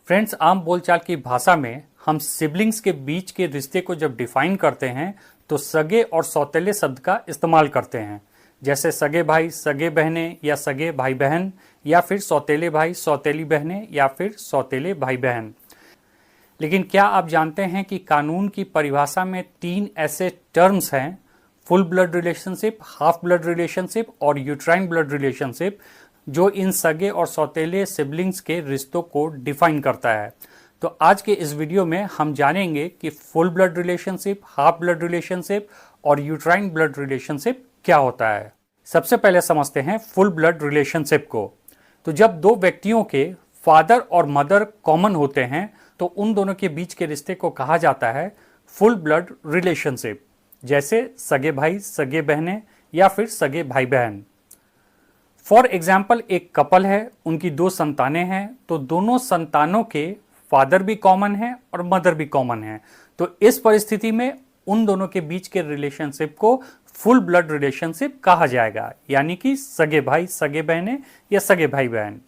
Friends, आम बोलचाल की भाषा में हम सिबलिंग्स के बीच के रिश्ते को जब डिफाइन करते हैं तो सगे और सौतेले शब्द का इस्तेमाल करते हैं। जैसे सगे भाई, सगे बहनें या सगे भाई बहन, या फिर सौतेले भाई, सौतेली बहनें या फिर सौतेले भाई बहन। लेकिन क्या आप जानते हैं कि कानून की परिभाषा में 3 ऐसे टर्म्स हैं, full blood relationship, half blood relationship और यूट्राइन ब्लड रिलेशनशिप, जो इन सगे और सौतेले सिबलिंग्स के रिश्तों को डिफाइन करता है। तो आज के इस वीडियो में हम जानेंगे कि full blood relationship, half blood relationship और यूट्राइन ब्लड रिलेशनशिप क्या होता है। सबसे पहले समझते हैं फुल ब्लड रिलेशनशिप को। तो जब दो व्यक्तियों के फादर और मदर कॉमन होते हैं तो उन दोनों के बीच के रिश्ते को कहा जाता है फुल ब्लड रिलेशनशिप। जैसे सगे भाई, सगे बहनें या फिर सगे भाई बहन। फॉर एग्जाम्पल, एक कपल है, उनकी 2 संतानें हैं, तो दोनों संतानों के फादर भी कॉमन है और मदर भी कॉमन है। तो इस परिस्थिति में उन दोनों के बीच के रिलेशनशिप को फुल ब्लड रिलेशनशिप कहा जाएगा, यानी कि सगे भाई, सगे बहनें या सगे भाई बहन।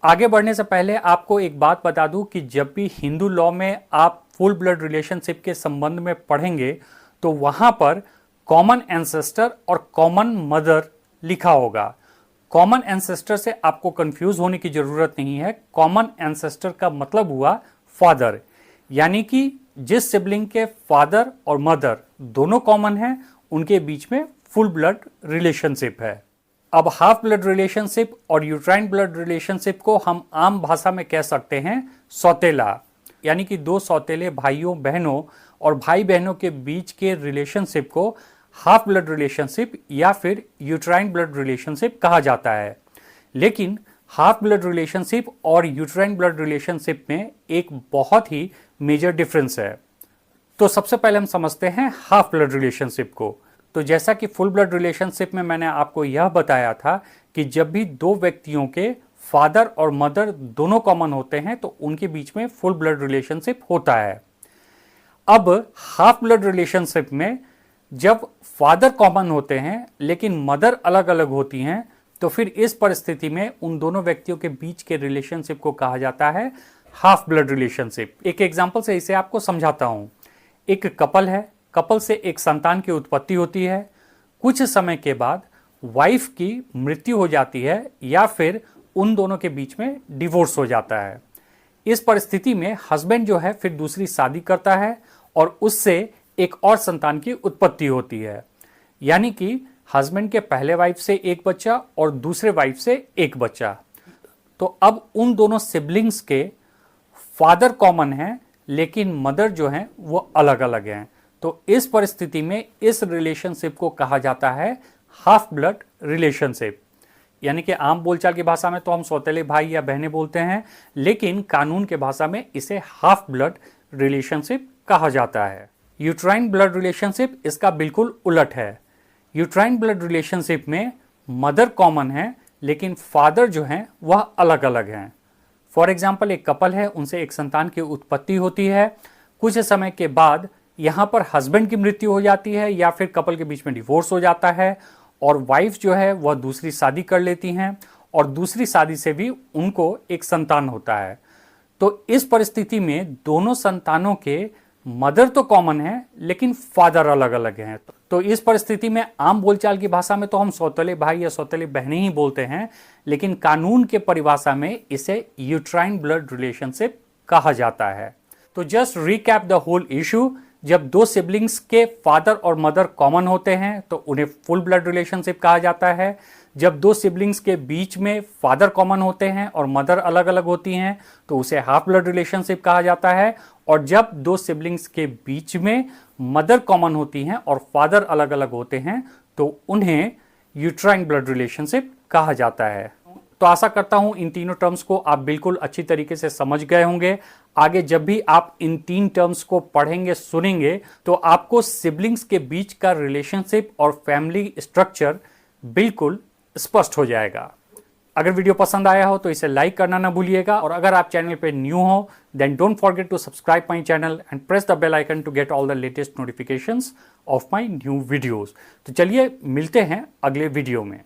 आगे बढ़ने से पहले आपको एक बात बता दूं कि जब भी हिंदू लॉ में आप फुल ब्लड रिलेशनशिप के संबंध में पढ़ेंगे तो वहां पर कॉमन एंसेस्टर और कॉमन मदर लिखा होगा। कॉमन एंसेस्टर से आपको कंफ्यूज होने की जरूरत नहीं है। कॉमन एंसेस्टर का मतलब हुआ फादर, यानी कि जिस सिबलिंग के फादर और मदर दोनों कॉमन हैं उनके बीच में फुल ब्लड रिलेशनशिप है। अब हाफ ब्लड रिलेशनशिप और यूट्राइन ब्लड रिलेशनशिप को हम आम भाषा में कह सकते हैं सौतेला, यानी कि 2 सौतेले भाइयों बहनों और भाई बहनों के बीच के रिलेशनशिप को हाफ ब्लड रिलेशनशिप या फिर यूट्राइन ब्लड रिलेशनशिप कहा जाता है। लेकिन हाफ ब्लड रिलेशनशिप और यूट्राइन ब्लड रिलेशनशिप में एक बहुत ही मेजर डिफरेंस है। तो सबसे पहले हम समझते हैं हाफ ब्लड रिलेशनशिप को। तो जैसा कि फुल ब्लड रिलेशनशिप में मैंने आपको यह बताया था कि जब भी 2 व्यक्तियों के फादर और मदर दोनों कॉमन होते हैं तो उनके बीच में फुल ब्लड रिलेशनशिप होता है। अब हाफ ब्लड रिलेशनशिप में जब फादर कॉमन होते हैं लेकिन मदर अलग अलग होती हैं तो फिर इस परिस्थिति में उन दोनों व्यक्तियों के बीच के रिलेशनशिप को कहा जाता है हाफ ब्लड रिलेशनशिप। एक एग्जांपल से इसे आपको समझाता हूं। एक कपल है, कपल से एक संतान की उत्पत्ति होती है। कुछ समय के बाद वाइफ की मृत्यु हो जाती है या फिर उन दोनों के बीच में डिवोर्स हो जाता है। इस परिस्थिति में हस्बैंड जो है फिर दूसरी शादी करता है और उससे एक और संतान की उत्पत्ति होती है, यानी कि हस्बैंड के पहले वाइफ से एक बच्चा और दूसरे वाइफ से एक बच्चा। तो अब उन दोनों सिबलिंग्स के फादर कॉमन हैं लेकिन मदर जो हैं वो अलग अलग हैं। तो इस परिस्थिति में इस रिलेशनशिप को कहा जाता है हाफ ब्लड रिलेशनशिप, यानी कि आम बोलचाल की भाषा में तो हम सौतेले भाई या बहनें बोलते हैं, लेकिन कानून के भाषा में इसे हाफ ब्लड रिलेशनशिप कहा जाता है। यूट्राइन ब्लड रिलेशनशिप इसका बिल्कुल उलट है। यूट्राइन ब्लड रिलेशनशिप में मदर कॉमन है लेकिन फादर जो हैं वह अलग अलग हैं। फॉर एग्जाम्पल, एक कपल है, उनसे एक संतान की उत्पत्ति होती है। कुछ समय के बाद यहाँ पर हस्बैंड की मृत्यु हो जाती है या फिर कपल के बीच में डिवोर्स हो जाता है और वाइफ जो है वह दूसरी शादी कर लेती हैं और दूसरी शादी से भी उनको एक संतान होता है। तो इस परिस्थिति में दोनों संतानों के मदर तो कॉमन है लेकिन फादर अलग अलग हैं। तो इस परिस्थिति में आम बोलचाल की भाषा में तो हम सौतेले भाई या सौतेले बहनें ही बोलते हैं, लेकिन कानून के परिभाषा में इसे यूट्राइन ब्लड रिलेशनशिप कहा जाता है। तो just recap the whole issue. जब 2 सिबलिंग्स के फादर और मदर कॉमन होते हैं तो उन्हें फुल ब्लड रिलेशनशिप कहा जाता है। जब 2 सिबलिंग्स के बीच में फादर कॉमन होते हैं और मदर अलग अलग होती हैं तो उसे हाफ ब्लड रिलेशनशिप कहा जाता है। और जब 2 सिबलिंग्स के बीच में मदर कॉमन होती हैं और फादर अलग अलग होते हैं तो उन्हें यूट्राइन ब्लड रिलेशनशिप कहा जाता है। तो आशा करता हूं इन तीनों टर्म्स को आप बिल्कुल अच्छी तरीके से समझ गए होंगे। आगे जब भी आप इन 3 टर्म्स को पढ़ेंगे, सुनेंगे, तो आपको सिबलिंग्स के बीच का रिलेशनशिप और फैमिली स्ट्रक्चर बिल्कुल स्पष्ट हो जाएगा। अगर वीडियो पसंद आया हो तो इसे लाइक करना ना भूलिएगा, और अगर आप चैनल पे न्यू हो then don't forget to subscribe my channel and press the bell icon to get all the latest notifications of my new videos. तो चलिए मिलते हैं अगले वीडियो में।